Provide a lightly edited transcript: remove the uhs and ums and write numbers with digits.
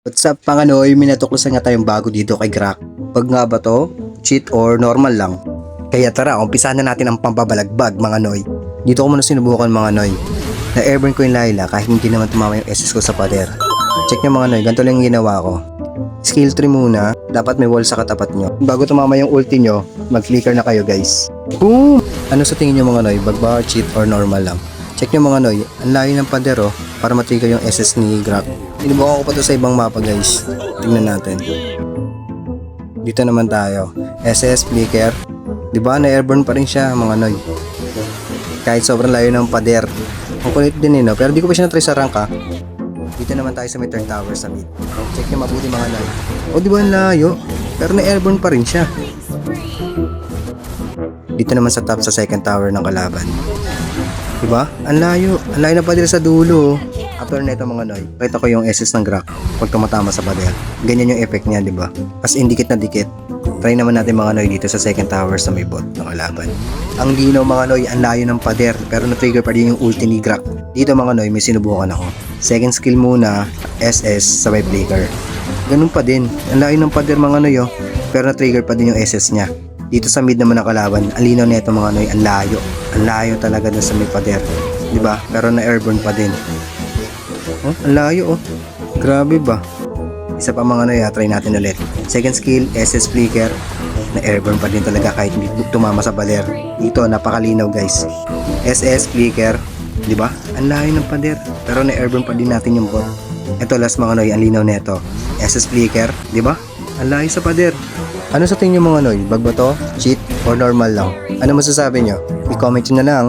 What's up mga Noy? May natuklasan nga tayong bago dito kay Grak. Pag nga ba to? Cheat or normal lang? Kaya tara, umpisahan na natin ang pampabalagbag mga Noy. Dito ko muna sinubukan mga Noy. Na-airburn ko yung Layla kahit hindi naman tumama yung SS ko sa pader. Check nyo mga Noy, ganito lang yung ginawa ko. Skill 3 muna, dapat may wall sa katapat nyo. Bago tumama yung ulti nyo, mag-flicker na kayo guys. Boom! Ano sa tingin nyo mga Noy? Bag ba, cheat or normal lang? Check nyo mga Noy, ang layo ng pader para matrigger yung SS ni Grak. Sinubukan ko pa to sa ibang mapa guys. Tingnan natin. Dito naman tayo. SS, flicker. Diba na-airborne pa rin siya mga Noy. Kahit sobrang layo ng pader. Ang kulit din no? Pero di ko pa siya na-try sa rank ha. Dito naman tayo sa may turn tower sa mid. Check nyo mabuti mga Noy. O diba ang layo? Pero na-airborne pa rin siya. Dito naman sa top sa second tower ng kalaban. Diba? Ang layo. Ang layo na pader sa dulo. After nito mga Noy, pakita ko yung SS ng Grak pag tumatama sa pader. Ganyan yung effect niya, diba? As in dikit na dikit. Try naman natin mga Noy dito sa second tower sa may bot ng kalaban. Ang linaw mga Noy, ang layo ng pader pero na-trigger pa din yung ulti ni Grak. Dito mga Noy, may sinubukan ako. Second skill muna, SS sa may flicker. Ganun pa din. Ang layo ng pader mga Noy pero na-trigger pa din yung SS niya. Dito sa mid naman ng kalaban, ang linaw nito mga Noy, ang layo. Ang layo talaga dun sa may pader. Diba? Pero na-airborne pa din. Oh, ang layo Grabe ba? Isa pa mga Noy, try natin ulit. Second skill, SS flicker. Na-airborne pa din talaga kahit hindi tumama sa pader. Dito, napakalinaw guys. SS flicker. Diba? Ang layo ng pader. Pero na-airborne pa din natin yung bot. Ito last mga Noy, ang linaw neto. SS flicker. Diba? Ang layo sa pader. Ano sa tingin nyo mga Noy? Bag ba to? Cheat or normal lang? Ano masasabi nyo? I-comment nyo na lang.